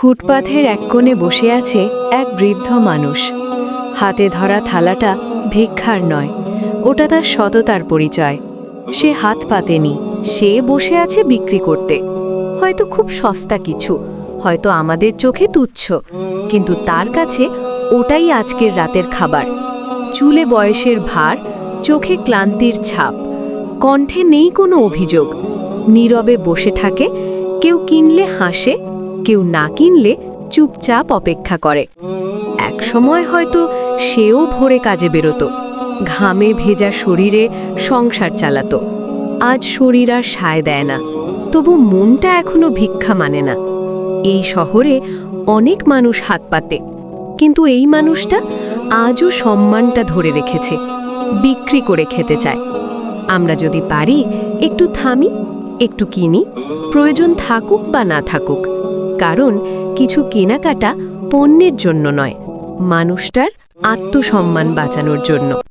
ফুটপাথের এক কোণে বসে আছে এক বৃদ্ধ মানুষ। হাতে ধরা থালাটা ভিক্ষার নয়, ওটা তার সততার পরিচয়। সে হাত পাতেনি, সে বসে আছে বিক্রি করতে। হয়তো খুব সস্তা কিছু, হয়তো আমাদের চোখে তুচ্ছ, কিন্তু তার কাছে ওটাই আজকের রাতের খাবার। চুলে বয়সের ভার, চোখে ক্লান্তির ছাপ, কণ্ঠে নেই কোনো অভিযোগ। নীরবে বসে থাকে, কেউ কিনলে হাসে, কেউ না কিনলে চুপচাপ অপেক্ষা করে। এক সময় হয়তো সেও ভোরে কাজে বেরোতো, ঘামে ভেজা শরীরে সংসার চালাতো। আজ শরীর আর সায় দেয় না, তবু মনটা এখনো ভিক্ষা মানে না। এই শহরে অনেক মানুষ হাত পাতে, কিন্তু এই মানুষটা আজও সম্মানটা ধরে রেখেছে, বিক্রি করে খেতে চায়। আমরা যদি পারি একটু থামি, একটু কিনি, প্রয়োজন থাকুক বা না থাকুক, কারণ কিছু কেনাকাটা পণ্যের জন্য নয়, মানুষটার আত্মসম্মান বাঁচানোর জন্য।